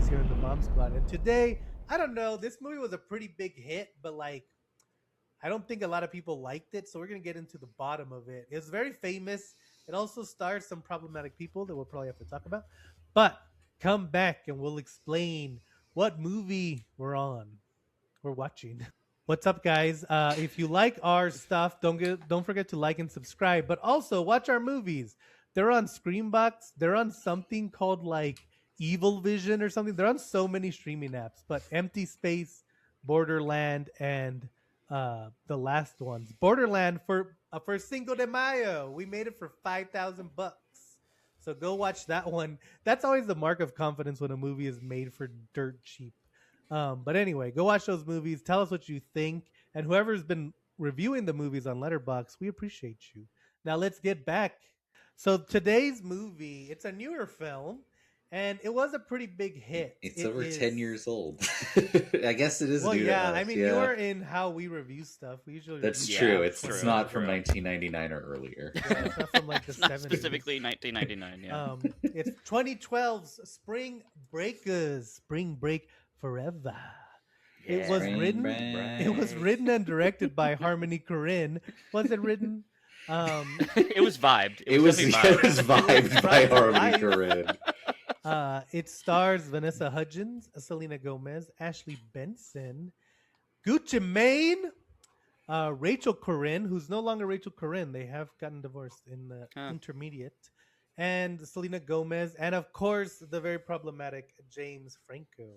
Alex here in the Bomb Squad, and today, I don't know, this movie was a pretty big hit, but I don't think a lot of people liked it, so we're gonna get into the bottom of it. It was very famous. It also stars some problematic people that we'll probably have to talk about. But come back and we'll explain what movie we're watching. What's up, guys? If you like our stuff, don't forget to like and subscribe. But also watch our movies. They're on Screambox. They're on something called Evil Vision or something. They're on so many streaming apps. But Empty Space, Borderland, and the last ones. Borderland for Cinco de Mayo. We made it for $5,000. So go watch that one. That's always the mark of confidence when a movie is made for dirt cheap. But anyway, go watch those movies. Tell us what you think, and whoever's been reviewing the movies on Letterboxd, we appreciate you. Now let's get back. So today's movie, it's a newer film, and it was a pretty big hit. It's It over is- 10 years old. I guess it is Well, new to yeah. us, I mean, yeah. you're in how we review stuff. We usually That's review true. stuff It's from- not from True. 1999 or earlier. Yeah, it's not from the It's not 70s. specifically 1999. Yeah. It's 2012's Spring Breakers, Spring Break Forever. It was Spring written. break. It was written and directed by Harmony Korine. Was it written? It was vibed. It was definitely vibed by Right, Harmony live. Korine. It stars Vanessa Hudgens, Selena Gomez, Ashley Benson, Gucci Mane, Rachel Corinne, who's no longer Rachel Corinne. They have gotten divorced in the intermediate, and Selena Gomez, and of course the very problematic James Franco.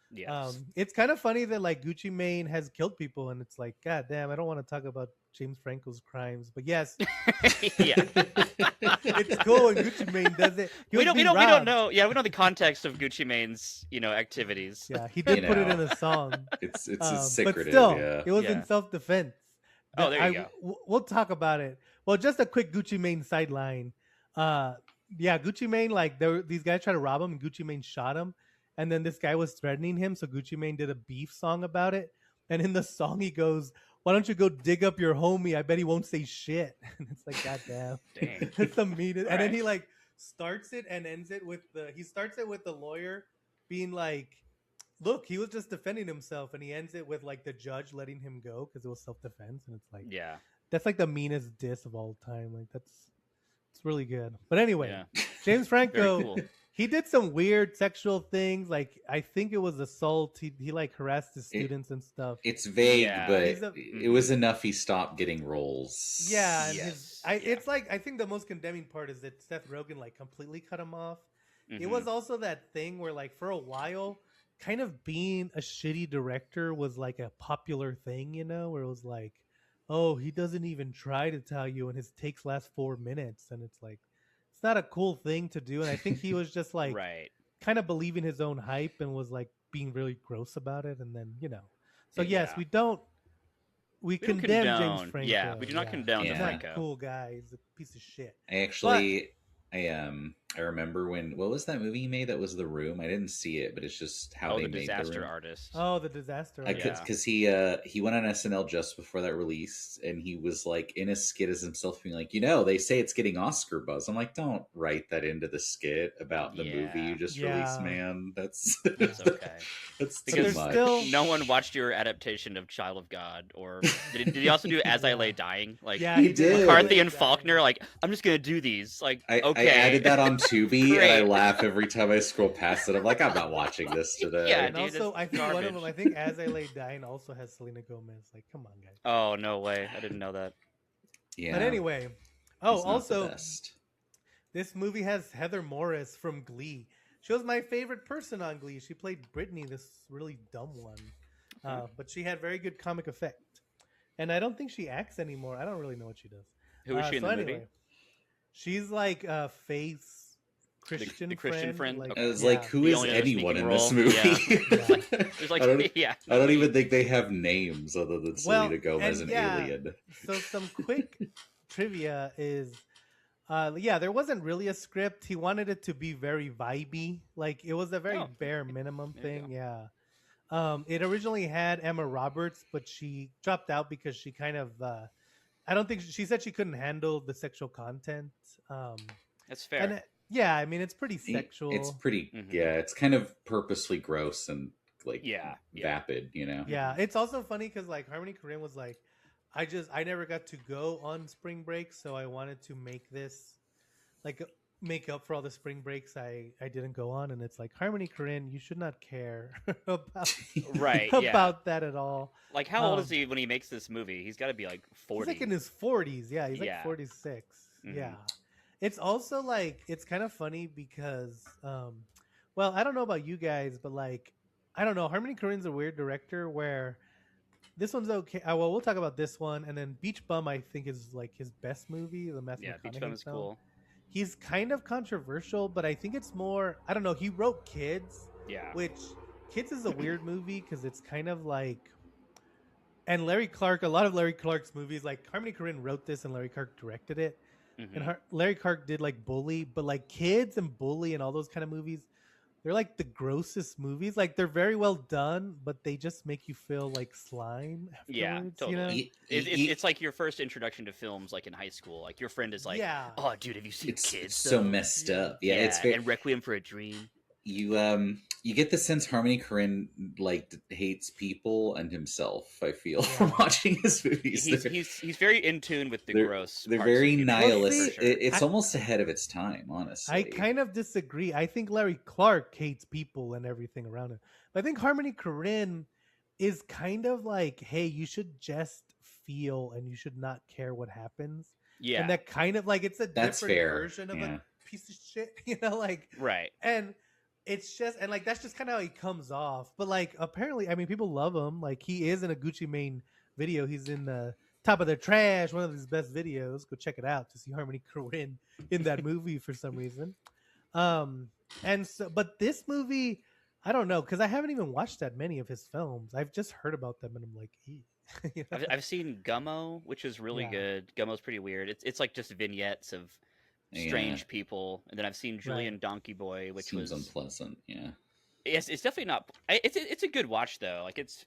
Yes. It's kind of funny that Gucci Mane has killed people, and it's like, God damn, I don't want to talk about James Franco's crimes, but yes, yeah. it's cool when Gucci Mane does it. We don't know. Yeah, we know the context of Gucci Mane's, activities. Yeah, he did You put it know. in a song. It's But secretive, still, yeah. it was Yeah. in self-defense. Oh, there you go. We'll talk about it. Well, just a quick Gucci Mane sideline. Yeah, Gucci Mane, these guys tried to rob him, and Gucci Mane shot him. And then this guy was threatening him, so Gucci Mane did a beef song about it. And in the song, he goes, "Why don't you go dig up your homie? I bet he won't say shit." And it's like, goddamn, Dang. it's the meanest. And then Right. he starts it and ends it with the lawyer being like, "Look, he was just defending himself," and he ends it with the judge letting him go because it was self-defense. And it's like, Yeah. that's the meanest diss of all time. It's really good. But anyway, Yeah. James Very Franco. cool. He did some weird sexual things. I think it was assault. He harassed his students and stuff. It's vague, Yeah. He's but a- it was enough he stopped getting roles. Yeah, and Yes. it's I think the most condemning part is that Seth Rogen completely cut him off. It Mhm. was also that thing where for a while, kind of being a shitty director was a popular thing, where it was oh, he doesn't even try to tell you, and his takes last 4 minutes, and it's it's not a cool thing to do. And I think he was just right. kind of believing his own hype and was being really gross about it, and then So yes, Yeah. we We don't condemn condone. James Franco. Yeah, we do not condone the He's not Franco. a cool guy. He's a piece of shit. I remember what was that movie he made that was The Room? I didn't see it, but it's just how Oh, they the made disaster The Room. artist. Oh, the disaster. Yeah. Because he went on SNL just before that release, and he was in a skit as himself, being they say it's getting Oscar buzz. I'm like, don't write that into the skit about the movie you just released, man. That's That's okay. that's too Because much. no one watched your adaptation of Child of God, or did he also do As I Lay Dying? Yeah, he did. McCarthy and Faulkner. I'm just gonna do these. I Okay, added that on Tubi, and I Great. laugh every time I scroll past it. I'm like, I'm not watching this today. Yeah, And dude, also, it's I think one of garbage. them, I think As I Lay Dying also has Selena Gomez. Come on, guys. Oh no way! I didn't know that. Yeah. But anyway, he's not the also, best. this movie has Heather Morris from Glee. She was my favorite person on Glee. She played Brittany, this really dumb one. But she had very good comic effect. And I don't think she acts anymore. I don't really know what she does. Who is she in the movie? She's a face Christian the Christian friend? Like, Okay. I was yeah. like, who The is only other anyone speaking in this role. movie? Yeah. There's I don't, yeah. I don't even think they have names other than Well, Selena Gomez and and yeah. Alien. So some quick trivia is, there wasn't really a script. He wanted it to be very vibey. It was a very Oh, bare minimum there you thing. Yeah. It originally had Emma Roberts, but she dropped out because she kind of, I don't think she said she couldn't handle the sexual content. That's fair. Yeah, I mean it's pretty It's sexual. pretty, Mm-hmm. yeah, it's kind of purposely gross and like Yeah, yeah. vapid, you know. Yeah, Mm-hmm. it's also funny because like Harmony Korine was like, I never got to go on spring break, so I wanted to make this like make up for all the spring breaks I didn't go on, and it's like Harmony Korine, you should not care about Right, yeah. about that at all. Like, how old is Um, he when he makes this movie? He's got to be like he's like in 40. his 40s. Yeah, he's like Yeah. 46. Mm-hmm. Yeah, it's also like it's kind of funny because well, I don't know about you guys, but like I don't know, Harmony Korine's a weird director where this one's okay. Well, we'll talk about this one, and then Beach Bum I think is like his best movie, the Matthew Yeah, Beach Bum McConaughey is film. cool. He's kind of controversial, but I think it's more. I don't know. He wrote Kids, Yeah. which Kids is a weird movie because it's kind of like. And Larry Clark, a lot of Larry Clark's movies, like Harmony Korine wrote this and Larry Clark directed it, and Mm-hmm. Larry Clark did like Bully, but like Kids and Bully and all those kind of movies, they're like the grossest movies. Like they're very well done, but they just make you feel like slime Yeah, afterwards. You know? totally. Y- It's, y- it's y- it's like your first introduction to films, like in high school. Like your friend is like, Yeah. "Oh, dude, have you seen it's Kids so though?" messed Yeah. up. Yeah, Yeah, it's very, and Requiem for a Dream. you get the sense Harmony Korine like hates people and himself. I feel from Yeah. watching his movies. He's very in tune with the They're gross. they're parts of very human Well, nature, nihilist. see, for sure. It's I, almost ahead of its time, honestly. I kind of disagree. I think Larry Clark hates people and everything around him. But I think Harmony Korine is kind of like, hey, you should just feel and you should not care what happens. Yeah, And that kind of like it's a That's different fair. version of Yeah. a piece of shit, you know, like right. and it's just and like that's just kind of how he comes off. But like apparently, I mean, people love him. Like he is in a Gucci Mane video. He's in the Top of the Trash, one of his best videos. Go check it out to see Harmony Korine in that movie for some reason. Um, and so, but this movie, I don't know because I haven't even watched that many of his films. I've just heard about them, and I'm like, you know? I've seen Gummo, which is really Yeah. good. Gummo's pretty weird. It's like just vignettes of Yeah. strange people, and then I've seen Julian Right. Donkey Boy, which Seems was unpleasant. Yeah. it's definitely not. It's a good watch though. Like it's,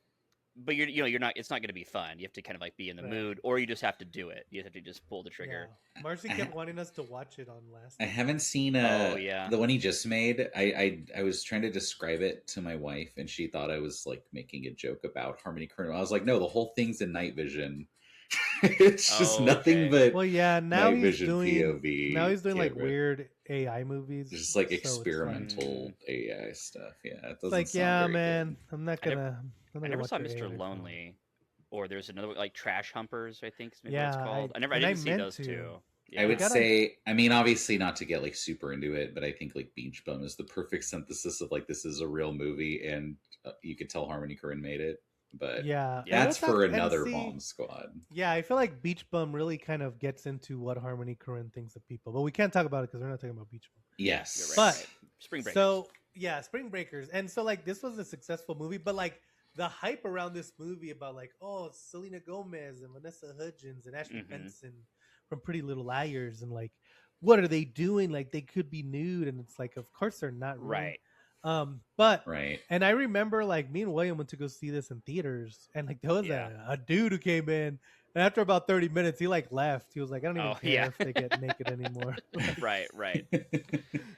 but you're not. It's not going to be fun. You have to kind of like be in the Right. mood, or you just have to do it. You have to just pull the trigger. Yeah. Marcy kept wanting us to watch it on last. I haven't seen Oh, yeah. the one he just made. I was trying to describe it to my wife, and she thought I was like making a joke about Harmony Korine. I was like, no, the whole thing's in night vision. It's just Oh, nothing okay. but Well, yeah. Now night he's vision doing. POV. Now he's doing like camera. weird AI movies. just like so it's like- experimental AI stuff. Yeah, it doesn't It's like, sound yeah, very man. I'm not I never- gonna. I'm not I gonna never watch saw your Mr. AI film. Lonely, or there's another like Trash Humpers. I think is maybe Yeah, what it's called. I and I didn't see meant those to. two. I would gotta- say, I mean, obviously not to get like super into it, but I think like Beach Bum is the perfect synthesis of like this is a real movie, and you could tell Harmony Korine made it. But Yeah, Yeah. that's and we'll for talk- and another see- Bomb Squad. Yeah, I feel like Beach Bum really kind of gets into what Harmony Korine thinks of people, but we can't talk about it because we're not talking about Beach Bum. Yes, You're right. But- Spring Break. So yeah, Spring Breakers, and so like this was a successful movie, but like the hype around this movie about like Selena Gomez and Vanessa Hudgens and Ashley Mhm. Benson from Pretty Little Liars, and like what are they doing? Like they could be nude, and it's like of course they're not really. right. But right. and I remember like me and William went to go see this in theaters, and like there was Yeah. a dude who came in, and after about 30 minutes he like left. He was like, I don't even Oh, care yeah. if they get naked anymore. Right. Right.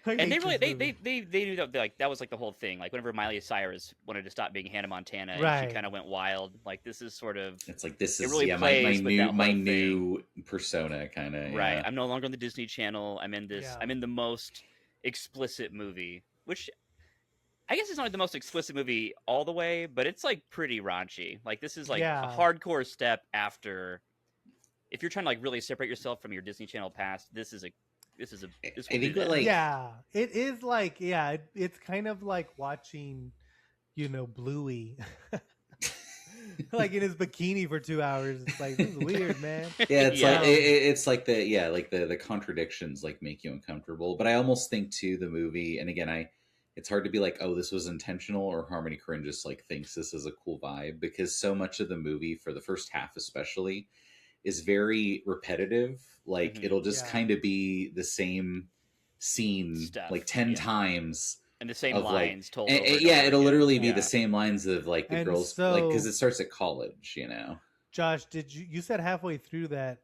I And hate they really this movie. they knew that like that was like the whole thing. Like whenever Miley Cyrus wanted to stop being Hannah Montana, and Right. she kind of went wild. Like this is sort of It's like this It is really my plays with that my whole new persona kind of right. Yeah. I'm no longer on the Disney Channel. I'm in this. Yeah. I'm in the most explicit movie, which I guess it's not the most explicit movie all the way, but it's like pretty raunchy. Like this is like Yeah. a hardcore step after. If you're trying to like really separate yourself from your Disney Channel past, this is this will I do think that. that, like Yeah, it is like it's kind of like watching, Bluey, like in his bikini for 2 hours. It's like this is weird, man. yeah, it's Yeah. like it's like the contradictions like make you uncomfortable. But I almost think too the movie, and again, it's hard to be like, oh, this was intentional, or Harmony Korine just like thinks this is a cool vibe, because so much of the movie, for the first half especially, is very repetitive. Like Mhm. it'll just Yeah. kind of be the same scene Stuff, like 10 yeah. times. And the same Of, like- lines told. And- over and and yeah, over it'll again. literally be Yeah. the same lines of like the And girls, so- like because it starts at college, Josh, you said halfway through that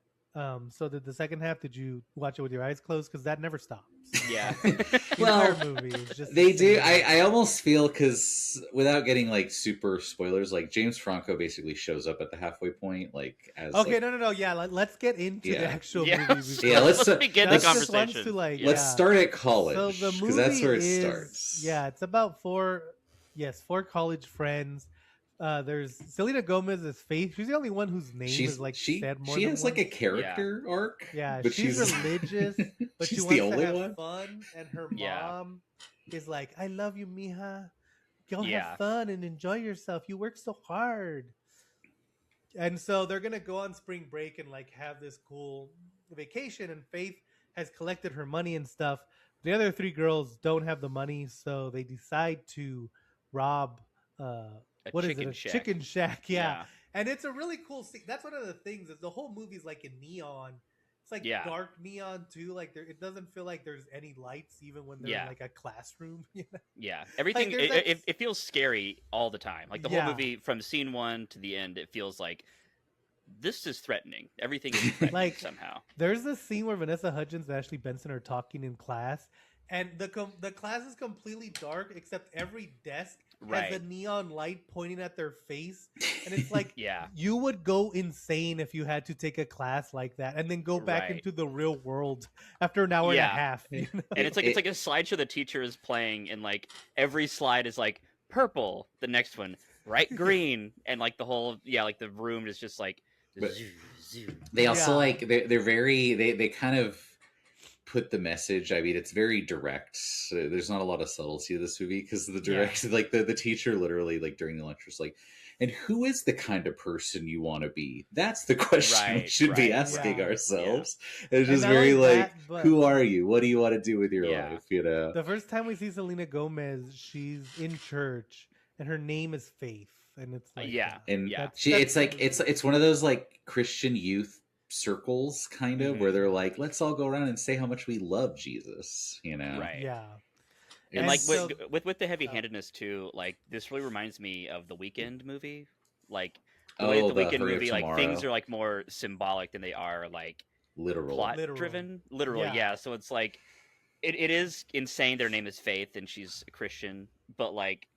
So the second half, did you watch it with your eyes closed? Because that never stops. Yeah. The Well, entire movie is just they the do. same. I almost feel, because without getting like super spoilers, like James Franco basically shows up at the halfway point, like as Okay, like, no. Yeah, let's get into the Yeah. actual Yeah, movie. let's, Before. Yeah, let's begin the let's- Just wants conversation. to like let's yeah. start at So college, the because movie that's where it is starts. it's about four college friends. There's Selena Gomez as Faith. She's the only one whose name is like said more she than has like a once. character arc. Yeah, but she's religious, but she she's wants the to only have one. fun, and her Yeah. mom is like, "I love you, mija. Go Yeah. have fun and enjoy yourself. You work so hard." And so they're gonna go on spring break and like have this cool vacation. And Faith has collected her money and stuff. The other three girls don't have the money, so they decide to rob. Uh, A what is chicken it? A shack. chicken shack. Yeah. Yeah. And it's a really cool scene. That's one of the things is the whole movie's like in neon. It's like Yeah. dark neon too. Like it doesn't feel like there's any lights even when they're Yeah. in like a classroom. You know? Yeah, everything there's that- it feels scary all the time. Like the Yeah. whole movie, from scene one to the end, it feels like this is threatening. Everything is threatening Like, somehow. There's this scene where Vanessa Hudgens and Ashley Benson are talking in class, and the class is completely dark except every desk Right. has a neon light pointing at their face, and it's like Yeah. you would go insane if you had to take a class like that and then go back Right. into the real world after an hour and a Yeah. half. You know? And it's like a slideshow the teacher is playing, and like every slide is like purple, the next one bright green, and like the whole like the room is just like But- zoo, zoo. They also Yeah. like they're very they kind of put the message. I mean, it's very direct. There's not a lot of subtlety to this movie, because the direct like the teacher literally, like during the lectures, like, and who is the kind of person you want to be? That's the question we Right, should be right. asking Yeah. ourselves. It's And just not very only like, that, but- who are you? What do you want to do with your Yeah. life? You know. The first time we see Selena Gomez, she's in church, and her name is Faith, and it's like Yeah. And Yeah. it's like it's one of those like Christian youth circles, kind of, Mhm. where they're like, let's all go around and say how much we love Jesus. You know. Right. yeah. And And like so- with the heavy-handedness too, like this really reminds me of the Weekend movie. Like the Oh, way the the Weekend Hurry Up movie, like Tomorrow. things are like more symbolic than they are like Literal. plot Literal. driven. Literal, Yeah. yeah. So it's like it is insane. Their name is Faith, and she's a Christian, but like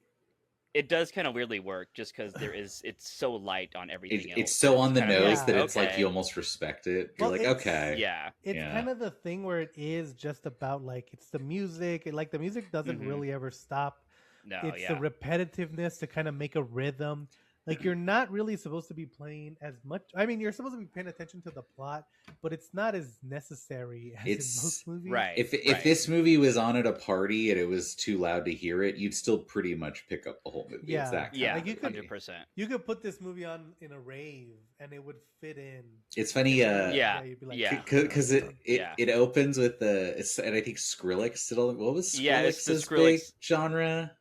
it does kind of weirdly work just because it's so light on everything else. It's so on the kind of nose like, that it's like okay. you almost respect it. You're Well, like, it's- okay. Yeah. It's Yeah. kind of the thing where it is just about like it's the music. Like the music doesn't Mhm. really ever stop. No, It's yeah. the repetitiveness to kind of make a rhythm. Like you're not really supposed to be playing as much. I mean, you're supposed to be paying attention to the plot, but it's not as necessary as It's- in most movies. Right. If right. this movie was on at a party and it was too loud to hear it, you'd still pretty much pick up the whole movie. Yeah. It's that kind Yeah, of Like, you movie. could- 100%. You could put this movie on in a rave and it would fit in. It's funny, Yeah. you'd be like, Yeah. because Yeah. it opens with and I think Skrillex did all. What was Skrillex's Yeah, it's the big Skrillex- genre?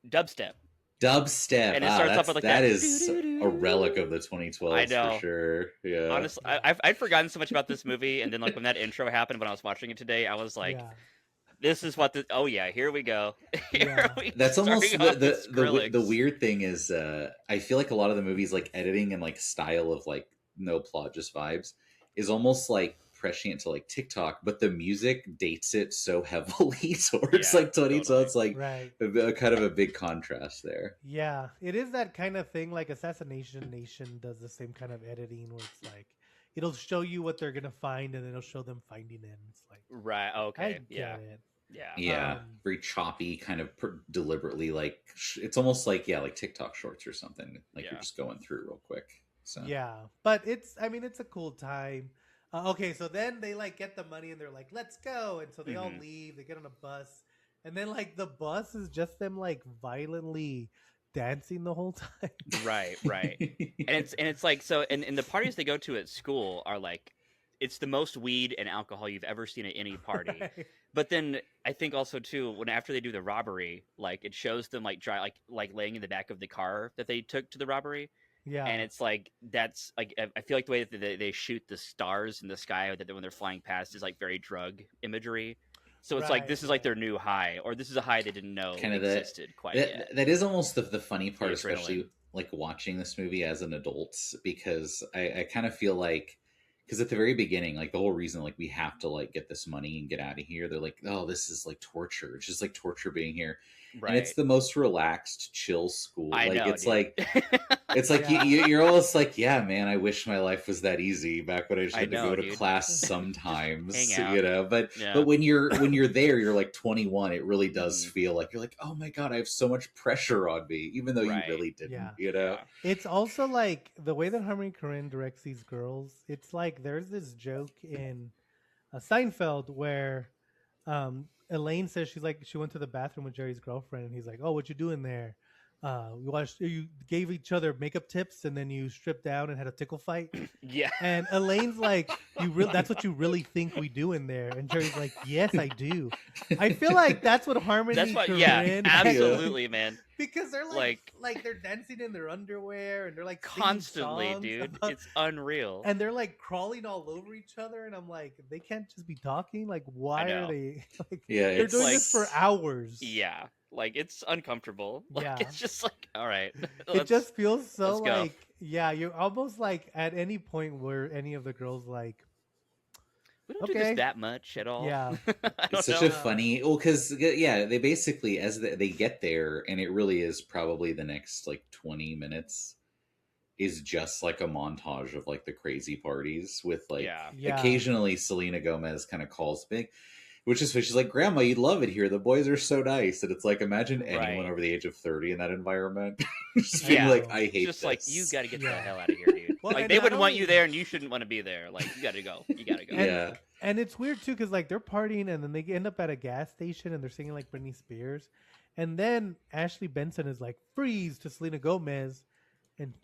Dubstep. Dubstep. And it starts off with, like, that that is a relic of the 2012s I know. for sure. Yeah. Honestly, I'd forgotten so much about this movie, and then like when that intro happened when I was watching it today, I was like, yeah. "This is what the oh yeah, here we go." Here Yeah. we- That's almost starting off with the Skrillex. weird thing is I feel like a lot of the movies, like editing and like style of like no plot, just vibes, is almost like prescient to like TikTok, but the music dates it so heavily towards Yeah, like 2012. totally. It's like Right. a kind of a big contrast there. Yeah, it is that kind of thing. Like Assassination Nation does the same kind of editing where it's like it'll show you what they're gonna find and then it'll show them finding it. And it's like Right. I Okay. get Yeah. it. Yeah. Yeah, Um, very choppy, kind of deliberately like it's almost like like TikTok shorts or something. Like Yeah. you're just going through real quick. So Yeah, but it's it's a cool time. Okay, so then they like get the money and they're like, let's go. And so they all Mhm. leave. They get on a bus, and then like the bus is just them like violently dancing the whole time. Right. Right. and it's like so, and the parties they go to at school are like, it's the most weed and alcohol you've ever seen at any party. Right. But then I think also too, when after they do the robbery, like it shows them like like laying in the back of the car that they took to the robbery. Yeah, And it's like that's like I feel like the way that they shoot the stars in the sky that when they're flying past is like very drug imagery. So it's like Right, this is like right. their new high, or this is a high they didn't know Kind of the- existed quite yet. that is almost the funny part, The adrenaline. especially like watching this movie as an adult, because I kind of feel like because at the very beginning, like the whole reason like we have to like get this money and get out of here, they're like, oh, this is like torture. It's just like torture being here. And it's Right. the most relaxed, chill school. I Like know, it's dude. like it's like Yeah. you're almost like, yeah, man, I wish my life was that easy back when I just I had to know, go to dude. class sometimes, hang out. you know. But Yeah. but when you're there, you're like 21. It really does Mhm. feel like you're like, oh my god, I have so much pressure on me, even though Right. you really didn't, Yeah. you know. Yeah. It's also like the way that Harmony Korine directs these girls. It's like there's this joke in Seinfeld where Elaine says she went to the bathroom with Jerry's girlfriend, and he's like, "Oh, what you doing there? You gave each other makeup tips, and then you stripped down and had a tickle fight." Yeah. And Elaine's like, that's what you really think we do in there?" And Jerry's like, "Yes, I do." I feel like that's what Harmony That's what. Korine Yeah. Absolutely, man. because they're Like- like they're dancing in their underwear and they're like singing Constantly, songs dude. about- It's unreal. and they're like crawling all over each other, and I'm like, they can't just be talking. Like, why are know. they? Like, Yeah, they're it's doing like this for hours. Yeah. Like it's uncomfortable. Like Yeah. it's just like, all right. It just feels so let's go. like, yeah, you're almost like at any point where any of the girls like, we don't do okay. this that much at all. Yeah. I don't it's such know. a funny because yeah, they basically as they get there, and it really is probably the next like 20 minutes is just like a montage of like the crazy parties with like Yeah. occasionally Selena Gomez kind of calls big, which is she's like, Grandma, you'd love it here. The boys are so nice. And it's like, imagine anyone Right. over the age of 30 in that environment. Just being Yeah. like, I hate Just this. like you got to get the Yeah. hell out of here, dude. Well, like and they not wouldn't want you only- there, and you shouldn't want to be there. Like you got to go. You got to go. Yeah. And it's weird too, because like they're partying and then they end up at a gas station and they're singing like Britney Spears, and then Ashley Benson is like freeze to Selena Gomez,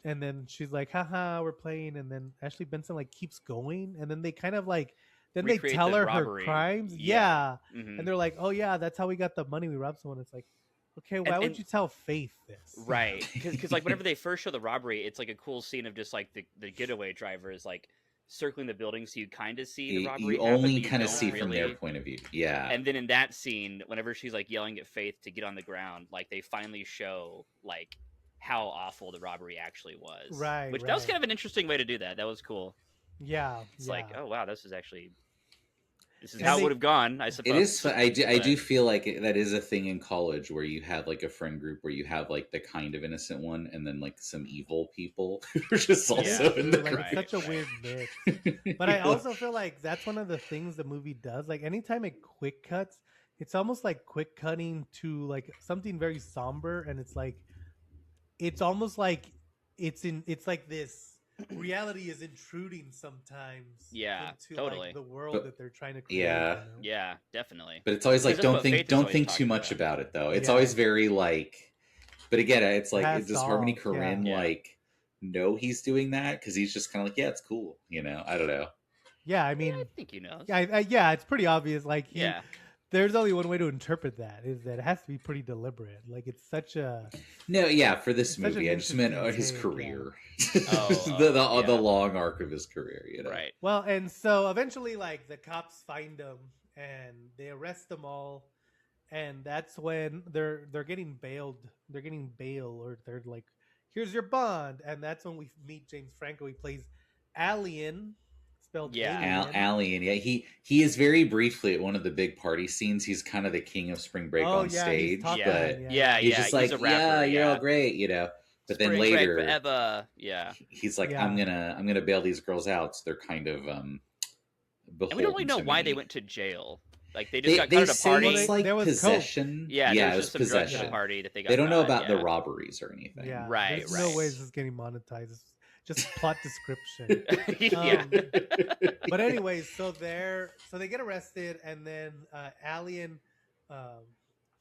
and then she's like, haha, we're playing, and then Ashley Benson like keeps going, and then they kind of like then they Recreate tell the her robbery. her crimes, Yeah. yeah. Mhm. And they're like, oh yeah, that's how we got the money, we robbed someone. It's like, okay, why would and- you tell Faith this? Right, because like whenever they first show the robbery, it's like a cool scene of just like the getaway driver is like circling the building, so you kind of see the robbery. You happen, only but you kind of don't see from their really. point of view. Yeah. And then in that scene, whenever she's like yelling at Faith to get on the ground, like they finally show like how awful the robbery actually was. Right, Which that was right. kind of an interesting way to do that. That was cool. Yeah, It's yeah. like, oh wow, this is And how they- it would have gone, I suppose. It is. I But- do feel like that is a thing in college where you have like a friend group where you have like the kind of innocent one, and then like some evil people who are just also Yeah, in the like, group. it's such a weird mix. But I also feel like that's one of the things the movie does. Like anytime it quick cuts, it's almost like quick cutting to like something very somber, and it's like it's almost like it's like this reality is intruding sometimes. Yeah, into totally. like, the world But- that they're trying to create. Yeah. You know? Yeah, definitely. But it's always like Because that's what Faith is don't always think too talking much about. about it though. It's Yeah. always very like. But again, it's like Passed does Harmony off, Korine yeah. like know he's doing that because he's just kind of like, yeah, it's cool, you know. I don't know. Yeah, I I mean, I think you know. yeah, it's pretty obvious. Like, Yeah. there's only one way to interpret that is that it has to be pretty deliberate. Like, it's such a No, yeah, for this It's such movie, an I just meant interesting his take, career, Oh, the yeah. long arc of his career, you know. Right. well, and so eventually, like the cops find them and they arrest them all, and that's when they're getting bailed. They're getting bail, or they're like, "Here's your bond," and that's when we meet James Franco. He plays Alien, spelled Yeah. Alien. Alien, yeah, he is very briefly at one of the big party scenes. He's kind of the king of spring break Oh, on yeah, he's stage, talking, but Yeah, he's yeah. just like, a rapper, yeah, you're yeah. all great, you know. But then Spring break later, forever. Yeah. he's like, Yeah. I'm gonna bail these girls out. So they're kind of And we don't really beholden know to why me. they went to jail. Like they just got They caught at a say party. it's like There was possession. yeah, yeah, there it was was just some drugs at possession. a party that they got. They don't know caught, about the yeah. robberies or anything. Yeah, Right, There's no right. way this is getting monetized. It's just plot description. yeah. But anyways, so they get arrested, and then Alien,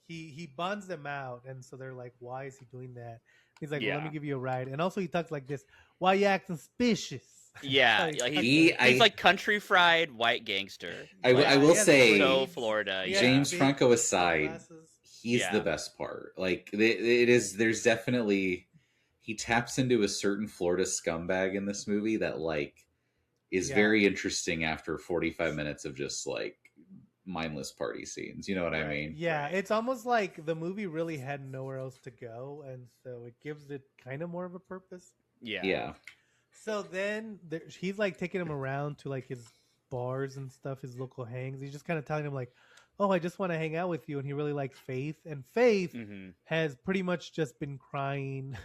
he bonds them out, and so they're like, "Why is he doing that?" He's like, "Well, let me Yeah. give you a ride," and also he talks like this: "Why you acting suspicious?" Yeah, Like, like, He- I- he's like country fried white gangster. I Like, will he has say, braids, so Florida. he Yeah. has James big Franco aside, sunglasses. he's Yeah. the best part. Like it is. There's definitely he taps into a certain Florida scumbag in this movie that like is Yeah. very interesting after 45 minutes of just like mindless party scenes. You know what I Right. mean? Yeah, Right. it's almost like the movie really had nowhere else to go, and so it gives it kind of more of a purpose. Yeah. Yeah. So then he's like taking him around to like his bars and stuff, his local hangs. He's just kind of telling him like, "Oh, I just want to hang out with you," and he really likes Faith, and Faith Mm-hmm. has pretty much just been crying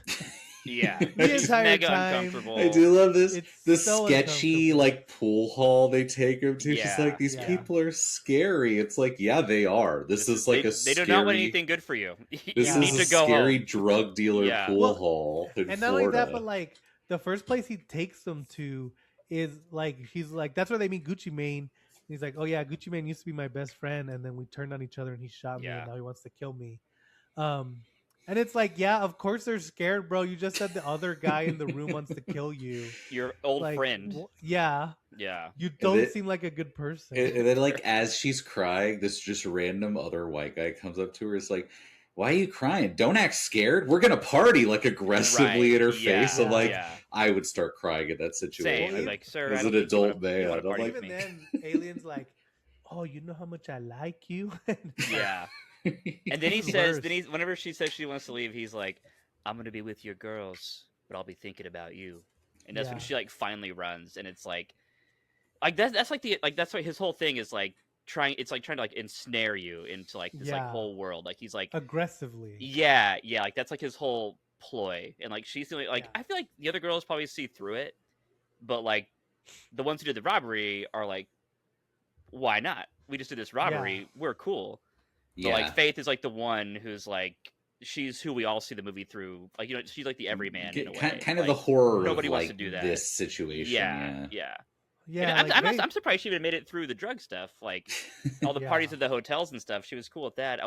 Yeah, the she's entire mega time. uncomfortable. I do love this. It's The so sketchy uncomfortable. like pool hall they take him to. She's Yeah, like, these yeah. people are scary. It's like, yeah, they are. This is like they do not want anything good for you. This You Yeah. is need a to go scary home. drug dealer Yeah. pool Well, hall in and not only Florida. that, but like the first place he takes them to is like he's like that's where they meet Gucci Mane. He's like, "Oh yeah, Gucci Mane used to be my best friend, and then we turned on each other, and he shot me, Yeah. and now he wants to kill me." Um, and it's like, yeah, of course they're scared, bro. You just said the other guy in the room wants to kill you. Your old Like, friend. yeah, Yeah. you And don't then- seem like a good person. And then, like, as she's crying, this just random other white guy comes up to her. Is like, "Why are you crying? Don't act scared. We're gonna party!" Like aggressively Right. in her Yeah. face. I'm like, Yeah. I would start crying in that Same. situation. Well, Like, sir, as I don't an think you adult wanna- you man, wanna I'm party like- with Even me. then, Alien's like, "Oh, you know how much I like you." Yeah. And then he It's says, worse. whenever she says she wants to leave, he's like, "I'm gonna be with your girls, but I'll be thinking about you." And that's when Yeah. she like finally runs, and it's like that's like that's what his whole thing is like trying. It's like trying to like ensnare you into like this like Yeah. whole world. Like he's like, aggressively. yeah, like that's like his whole ploy, and like she's the only like Yeah. I feel like the other girls probably see through it, but like the ones who did the robbery are like, why not? We just did this robbery. Yeah. We're cool. But Yeah, like Faith is like the one who's like she's who we all see the movie through. Like she's like the everyman in a way. kind of Like, the horror nobody of wants like to do that. this situation. Yeah. Yeah, And like, I'm surprised she even made it through the drug stuff. Like all the Yeah. parties at the hotels and stuff. She was cool with that.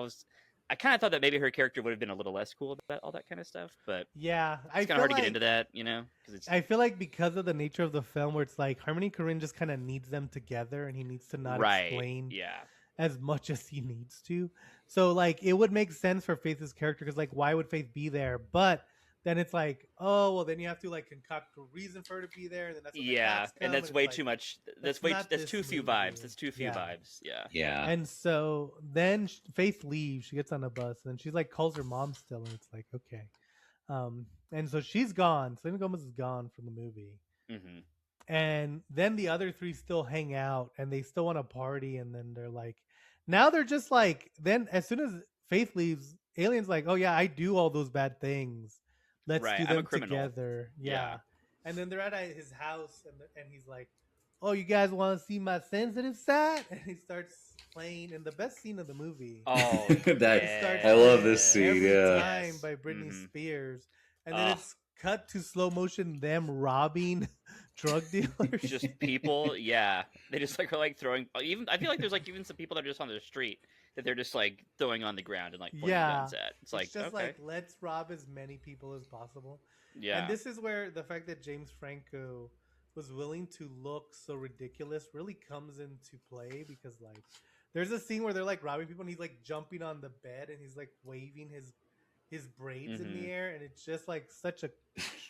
I kind of thought that maybe her character would have been a little less cool about all that kind of stuff, but yeah, I it's kind feel of hard to like, get into that, because it's I feel like because of the nature of the film, where it's like Harmony Korine just kind of needs them together, and he needs to not right. explain Yeah, as much as he needs to. So like it would make sense for Faith's character because like why would Faith be there? But then it's like, oh well, then you have to like concoct a reason for her to be there, and then that's when the yeah, cops come, and that's it's way like- too much. that's not That's this too few movie. vibes. That's too few Yeah. vibes. Yeah, Yeah. And so then Faith leaves. She gets on a bus, and she's like calls her mom still, and it's like okay. And so she's gone. Selena Gomez is gone from the movie. hmm And then the other three still hang out and they still want to party. And then they're like, now they're just like, then as soon as Faith leaves, Alien's like, oh yeah, I do all those bad things. Let's Right, do I'm a them criminal. together. Yeah. Yeah. And then they're at his house and he's like, oh, you guys want to see my sensitive side? And he starts playing in the best scene of the movie. Oh, That- yeah. I love this scene, Every yeah. Time Yes. by Britney Mhm. Spears. And then Ugh. it's cut to slow motion them robbing drug dealers. Just people, yeah. They just like are like throwing. Even I feel like there's like even some people that are just on the street that they're just like throwing on the ground and like pointing Yeah. guns at. It's like just okay, like let's rob as many people as possible. yeah, And this is where the fact that James Franco was willing to look so ridiculous really comes into play because like there's a scene where they're like robbing people and he's like jumping on the bed and he's like waving his braids in Mhm. the air and it's just like such a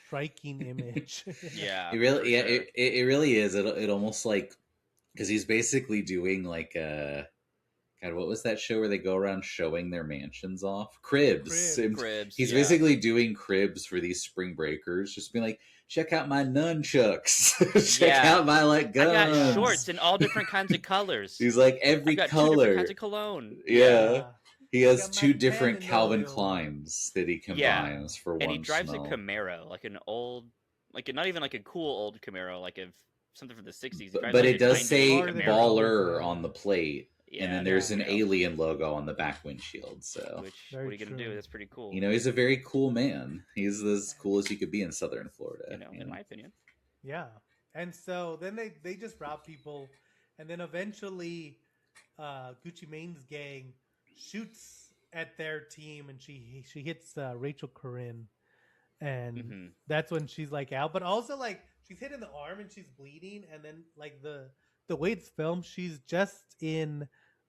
striking image. yeah. It really, for yeah, sure. it really is. It almost like because he's basically doing like God, what was that show where they go around showing their mansions off? Cribs. Cribs. And Cribs. he's yeah. basically doing cribs for these spring breakers, just being like, check out my nunchucks, check Yeah. out my like I guns. got shorts in all different kinds of colors. He's like I every got 2 different color. kinds of cologne. Yeah. He I has got my 2 different pen Calvin oil. Kleins that he Yeah. combines for And one he drives smell. a Camaro, like an old, like not even like a cool old Camaro, like a something from the '60s. He drives But like it a does 90s say More than Camaro. baller Camaro. on the plate. Yeah, And then there's there an you go. alien logo on the back windshield. So, Which Very what are you gonna true. do? That's pretty cool. you know, he's a very cool man. He's as cool as he could be in Southern Florida. in my opinion. Yeah. And so then they just rob people and then eventually Gucci Mane's gang shoots at their team and she hits Rachel Corinne and Mhm. that's when she's like out but also like she's hit in the arm and she's bleeding and then like the way it's filmed she's just in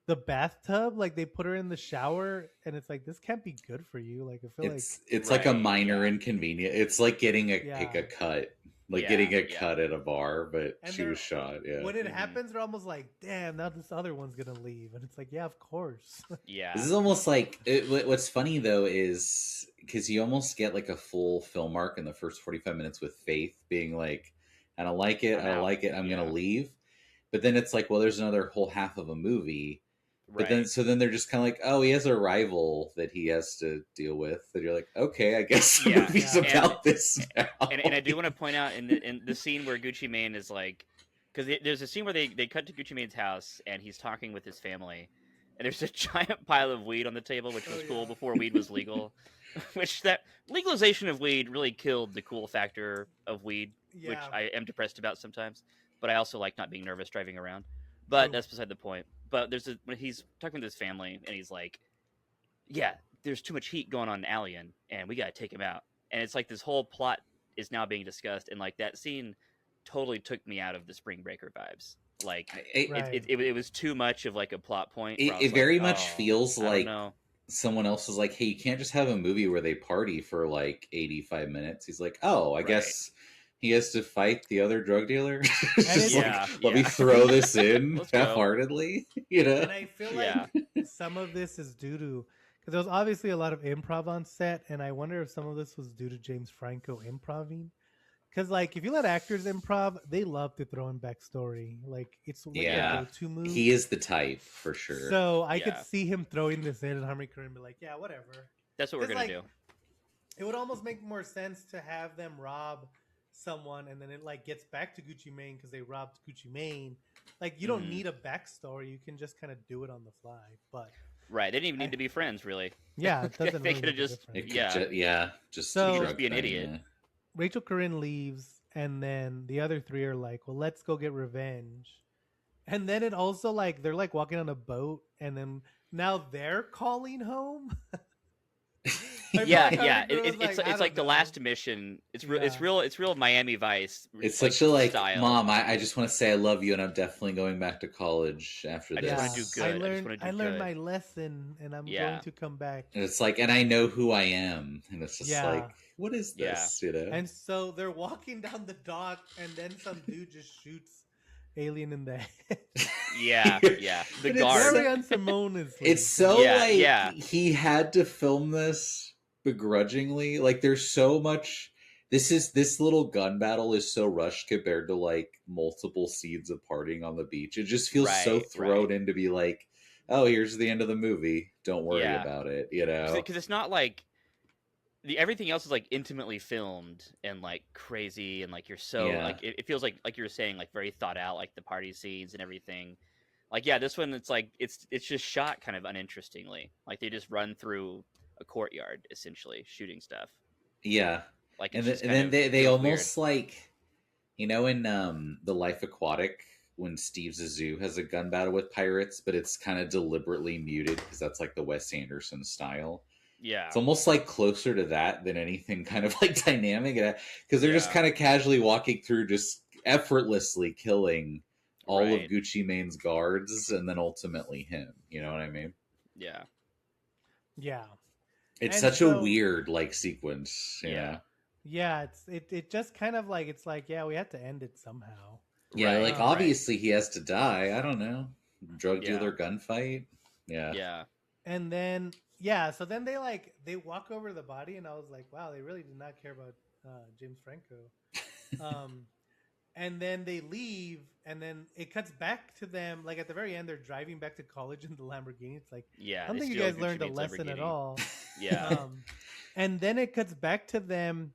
the bathtub like they put her in the shower and it's like this can't be good for you like I feel It's like a Right, minor yeah. inconvenience. It's like getting like Yeah. a cut, like Yeah, getting a yeah. cut at a bar, but And she they're- was shot. Yeah, when it Mhm. happens they're almost like damn now this other one's gonna leave and it's like yeah of course. Yeah. this is almost like what's funny though is because you almost get like a full film arc in the first 45 minutes with Faith being like, I don't like it. I'm I don't out. like it. I'm Yeah. gonna leave. But then it's like, well, there's another whole half of a movie. But Right. then they're just kind of like, oh, he has a rival that he has to deal with. And you're like, okay, I guess the Yeah, movie's yeah. about this now. And I do want to point out in the scene where Gucci Mane is like, because there's a scene where they cut to Gucci Mane's house and he's talking with his family, and there's a giant pile of weed on the table, which was cool before weed was legal. Which that legalization of weed really killed the cool factor of weed, which Yeah. I am depressed about sometimes. But I also like not being nervous driving around. But True. that's beside the point. But when he's talking with his family and he's like, yeah, there's too much heat going on in Alien, and we gotta take him out. And it's like this whole plot is now being discussed, and like that scene totally took me out of the Spring Breaker vibes. Like Right. it was too much of like a plot point. Where I It was very like, much oh, feels I don't like know. someone else is like, hey, you can't just have a movie where they party for like 85 minutes. He's like, oh, I Right. guess he has to fight the other drug dealer. And Just Yeah, like, let me yeah. throw this in Let's go. half-heartedly, you know? And I feel like Yeah. some of this is due to because there was obviously a lot of improv on set, and I wonder if some of this was due to James Franco improving. Because like if you let actors improv, they love to throw in backstory. Like it's like Yeah. a go-to move. He is the type for sure. So I could Yeah. see him throwing this in, and Harmony Korine be like, "Yeah, whatever." That's what we're 'Cause, gonna like, do. It would almost make more sense to have them rob someone, and then it like gets back to Gucci Mane because they robbed Gucci Mane. Like you don't Mhm. need a backstory; you can just kind of do it on the fly. But Right. They didn't even I- need to be friends, really. yeah, it doesn't They really could have make a just difference. yeah. Just So- a He drug just be an thing, idiot. yeah. Rachel Corinne leaves, and then the other three are like, "Well, let's go get revenge." And then it also like they're like walking on a boat, and then now they're calling home. I feel Yeah, like yeah. Harmony Korine was It's I it's don't like the know. last mission. It's Yeah. real Miami Vice. It's such a like, style. Mom, I just want to say I love you, and I'm definitely going back to college after I this. just wanna do good. I I just learned wanna do I learned good. my lesson, and I'm Yeah. going to come back. And it's like, and I know who I am, and it's just Yeah. like, what is this? You know? And so they're walking down the dock, and then some dude just shoots Alien in the head. Yeah, yeah. The But it's guard. Very unceremoniously. It's so Yeah, like yeah. he had to film this begrudgingly. Like there's so much. This little gun battle is so rushed compared to like multiple scenes of partying on the beach. It just feels so Right, thrown right. in to be like, oh, here's the end of the movie. Don't worry Yeah. about it. You know? Because it's not like everything else is like intimately filmed and like crazy and like you're so Yeah. like it feels like you were saying like very thought out, like the party scenes and everything. Like yeah, this one it's like it's just shot kind of uninterestingly. Like they just run through a courtyard essentially shooting stuff. Yeah. Like And, it's just and kind then of they feels almost like, you know, in The Life Aquatic, when Steve Zissou has a gun battle with pirates, but it's kind of deliberately muted because that's like the Wes Anderson style. yeah. It's almost like closer to that than anything kind of like dynamic, because they're just Yeah. kind of casually walking through, just effortlessly killing all of Right. Gucci Mane's guards, and then ultimately him. You know what I mean? Yeah. Yeah. It's And such so- a weird like sequence. You Yeah. know? Yeah, it just kind of like it's like, yeah, we have to end it somehow. Yeah, Right, like right. obviously he has to die. I don't know, drug Yeah. dealer gunfight. Yeah, Yeah. And then yeah, so then they walk over the body, and I was like, wow, they really did not care about James Franco. And then they leave, and then it cuts back to them. Like at the very end, they're driving back to college in the Lamborghini. It's like, Yeah. I don't they think you steal guys Gucci learned a Mane's lesson at Lamborghini. all. Yeah. And then it cuts back to them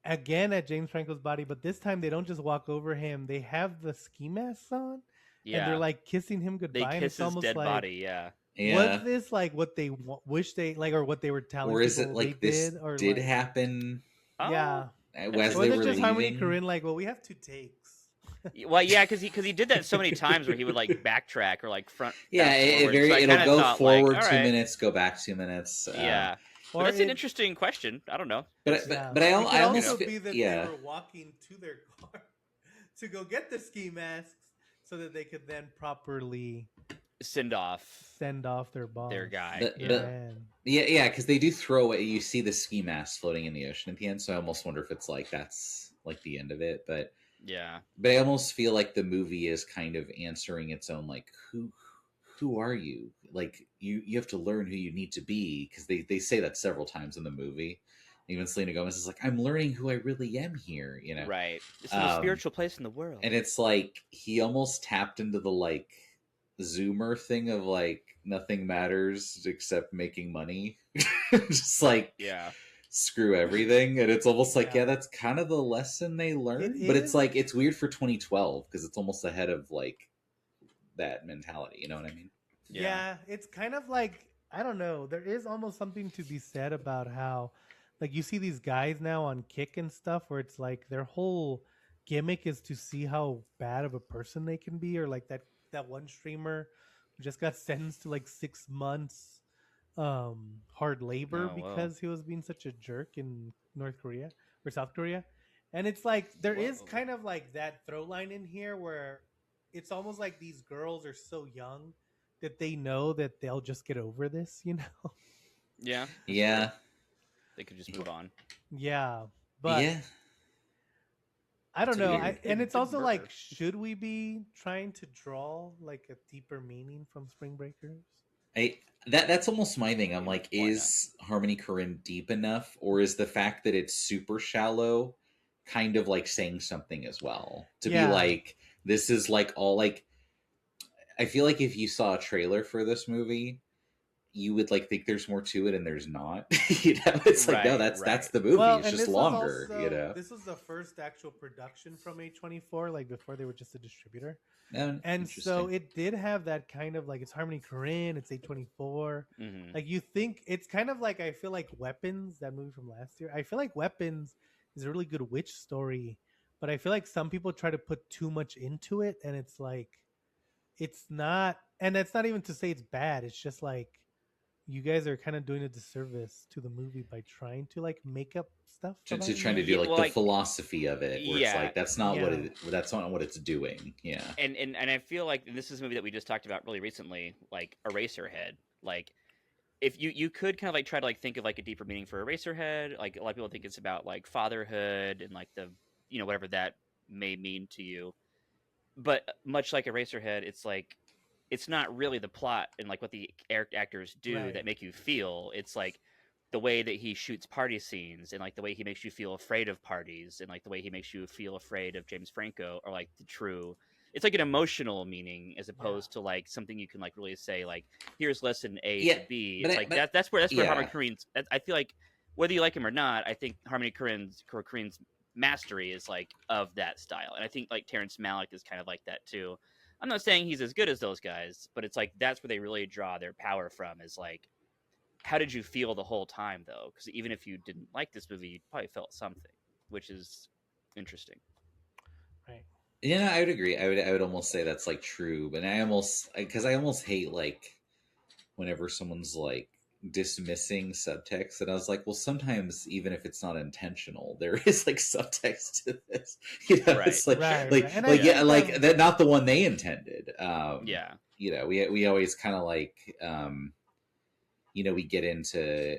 again at James Franco's body, but this time they don't just walk over him. They have the ski masks on, Yeah. and they're like kissing him they goodbye. And kiss it's his almost dead like, body. Yeah. yeah. was this like what they wish they like, or what they were telling Or is it people like they this did, or did like, happen Yeah. as Or they Or was were it just Harmony leaving? Korine like, well, we have 2 takes. Well, yeah, because he did that so many times where he would like backtrack or like front. Yeah, fast forward. So I it'll kinda go thought, like, forward all 2 right, minutes, go back 2 minutes. Yeah, but Or that's an it- interesting question. I don't know. But Yeah. I It could almost also feel, be that yeah. they were walking to their car to go get the ski masks so that they could then properly Send off send off their boss. their guy. But- yeah. but- Man. Yeah, because they do throw away. You see the ski mask floating in the ocean at the end, so I almost wonder if it's like that's like the end of it. But Yeah. I almost feel like the movie is kind of answering its own like who are you? Like you have to learn who you need to be, because they say that several times in the movie. Even Selena Gomez is like, I'm learning who I really am here, you know. Right. It's the most spiritual place in the world. And it's like he almost tapped into the like Zoomer thing of like nothing matters except making money. Just like screw everything. And it's almost like, that's kind of the lesson they learned. But it's like it's weird for 2012 because it's almost ahead of like that mentality, you know what I mean? Yeah, it's kind of like, I don't know, there is almost something to be said about how like you see these guys now on Kick and stuff where it's like their whole gimmick is to see how bad of a person they can be, or like that one streamer who just got sentenced to like 6 months hard labor because he was being such a jerk in North Korea or South Korea. And it's like there is kind of like that throw line in here where it's almost like these girls are so young that they know that they'll just get over this, you know? Yeah. Yeah. They could just move on. Yeah. But I don't know. And it's also burger. like, should we be trying to draw like a deeper meaning from Spring Breakers? That's almost my thing. I'm like, is Harmony Korine deep enough, or is the fact that it's super shallow kind of like saying something as well? To be like, this is like all like, I feel like if you saw a trailer for this movie, you would like think there's more to it, and there's not. You know, it's like no, that's the movie. Well, it's just longer. You know, this was the first actual production from A24, like before they were just a distributor. Oh, and so it did have that kind of like, it's Harmony Korine, it's A24. Like you think it's kind of like, I feel like Weapons, that movie from last year. I feel like Weapons is a really good witch story, but I feel like some people try to put too much into it, and it's like it's not. And that's not even to say it's bad. It's just like, you guys are kind of doing a disservice to the movie by trying to like make up stuff. To trying to do like the philosophy of it, where it's like that's not what it's doing. Yeah. And I feel like this is a movie that we just talked about really recently, like Eraserhead. Like, if you could kind of like try to like think of like a deeper meaning for Eraserhead. Like a lot of people think it's about like fatherhood and like the, you know, whatever that may mean to you. But much like Eraserhead, it's like, it's not really the plot and like what the actors do that make you feel. It's like the way that he shoots party scenes, and like the way he makes you feel afraid of parties, and like the way he makes you feel afraid of James Franco, or like the true. It's like an emotional meaning as opposed to like something you can like really say like, here's lesson A to B. It's like that's where Harmony Korine's. I feel like whether you like him or not, I think Harmony Korine's mastery is like of that style, and I think like Terrence Malick is kind of like that too. I'm not saying he's as good as those guys, but it's like that's where they really draw their power from, is like, how did you feel the whole time though? Because even if you didn't like this movie, you probably felt something, which is interesting. Right. Yeah, I would agree. I would almost say that's like true, but I almost hate like whenever someone's like dismissing subtext, and I was like, well, sometimes even if it's not intentional, there is like subtext to this. You know, it's like that, not the one they intended. You know, we always kind of like you know, we get into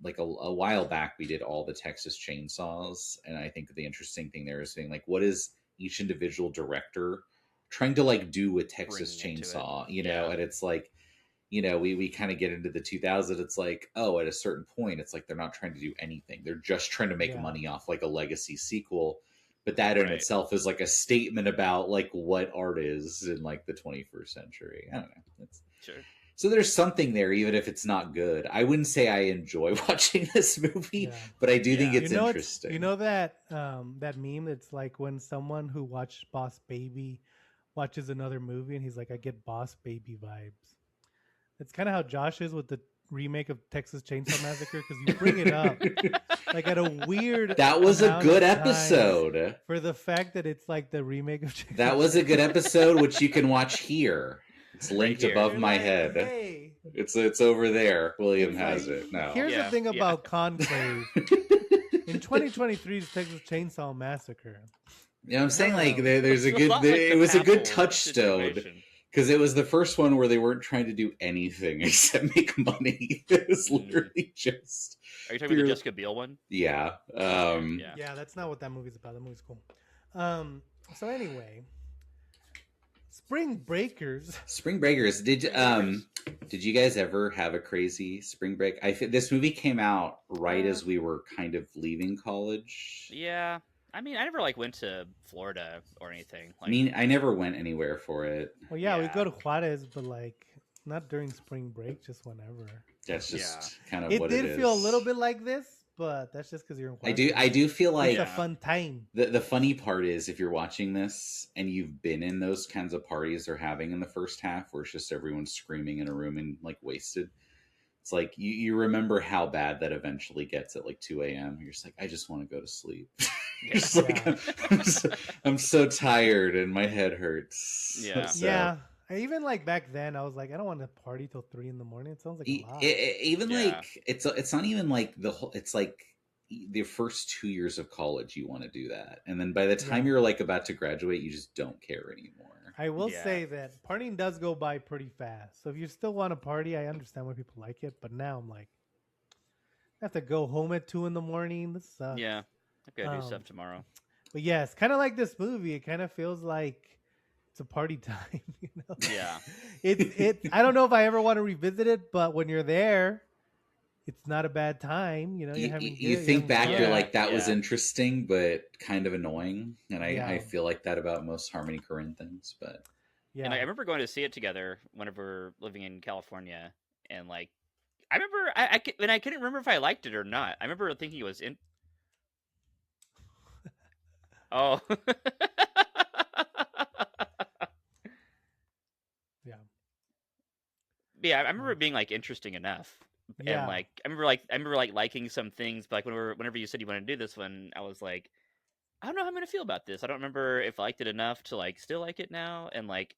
like a while back we did all the Texas Chainsaws, and I think the interesting thing there is being like, what is each individual director trying to like do with Texas Chainsaw, you know? And it's like, you know, we kind of get into the 2000s. It's like, oh, at a certain point, it's like they're not trying to do anything. They're just trying to make money off like a legacy sequel. But that in itself is like a statement about like what art is in like the 21st century. I don't know. It's, so there's something there, even if it's not good. I wouldn't say I enjoy watching this movie, but I do think it's interesting. You know that that meme? It's like when someone who watched Boss Baby watches another movie and he's like, I get Boss Baby vibes. It's kind of how Josh is with the remake of Texas Chainsaw Massacre, because you bring it up like at a weird. That was a good episode for the fact that it's like the remake of. That was a good episode, which you can watch here. It's linked above my head. Hey. It's over there. William has it now. Here's the thing about Conclave. In 2023's Texas Chainsaw Massacre. You know what I'm saying? Like there's a good. It was a good touchstone. Because it was the first one where they weren't trying to do anything except make money. It was literally just. Are you talking about the Jessica Biel one? Yeah. Yeah, that's not what that movie's about. That movie's cool. So anyway, Spring Breakers. Did Did you guys ever have a crazy spring break? This movie came out right as we were kind of leaving college. Yeah. I mean, I never like went to Florida or anything. I Like, mean, I never went anywhere for it. Well, yeah, we go to Juarez, but like not during spring break, just whenever. That's just kind of It what it is. did feel a little bit like this, but that's just because you're in Juarez. I do feel like it's a fun time. The funny part is if you're watching this and you've been in those kinds of parties they're having in the first half where it's just everyone screaming in a room and like wasted. It's like you remember how bad that eventually gets at like 2 a.m. You're just like, I just want to go to sleep. Just like, I'm so tired and my head hurts. Yeah. So, yeah. I even like back then, I was like, I don't want to party till 3 in the morning. It sounds like a lot. Even like it's not even like the whole. It's like the first 2 years of college you want to do that, and then by the time you're like about to graduate, you just don't care anymore. I will say that partying does go by pretty fast. So if you still want to party, I understand why people like it. But now I'm like, I have to go home at 2 in the morning. This sucks. Yeah, I've got to do stuff tomorrow. But yeah, it's kind of like this movie. It kind of feels like it's a party time. You know? Yeah. I don't know if I ever want to revisit it, but when you're there, it's not a bad time. You know, you think back, you're like, that was interesting, but kind of annoying. And I feel like that about most Harmony Korine things. But yeah, and I remember going to see it together whenever we were living in California, and like, I remember I couldn't remember if I liked it or not. I remember thinking it was in. Oh. Yeah, I remember it being like interesting enough. Yeah. And like I remember liking some things, but like whenever you said you wanted to do this one, I was like, I don't know how I'm gonna feel about this. I don't remember if I liked it enough to like still like it now. And like,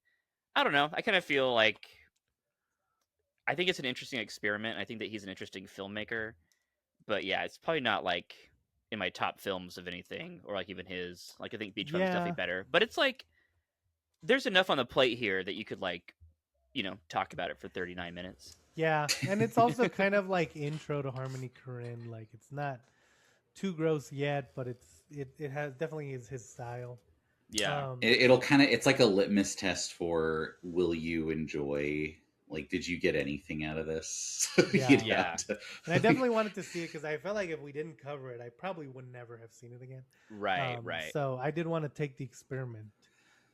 I don't know. I kind of feel like I think it's an interesting experiment. I think that he's an interesting filmmaker. But yeah, it's probably not like in my top films of anything, or like even his. Like I think Beach Bum is definitely better. But it's like there's enough on the plate here that you could like, you know, talk about it for 39 minutes. Yeah, and it's also kind of like intro to Harmony Korine. Like it's not too gross yet, but it has definitely is his style. Yeah, it'll kind of, it's like a litmus test for will you enjoy. Like, did you get anything out of this? Yeah. And I definitely wanted to see it because I felt like if we didn't cover it, I probably would never have seen it again. Right. So I did want to take the experiment.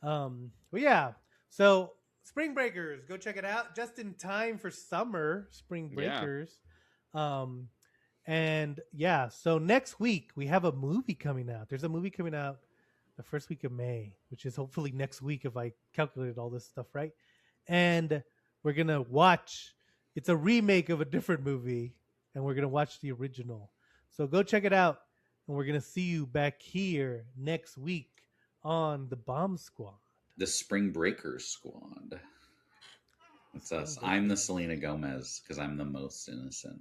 But yeah, so Spring Breakers, go check it out. Just in time for summer, Spring Breakers. Yeah. And yeah, so next week we have a movie coming out. There's a movie coming out the first week of May, which is hopefully next week if I calculated all this stuff right. And we're going to watch, it's a remake of a different movie, and we're going to watch the original. So go check it out, and we're going to see you back here next week on the Bomb Squad. The Spring Breakers Squad. That's us. I'm the Selena Gomez because I'm the most innocent.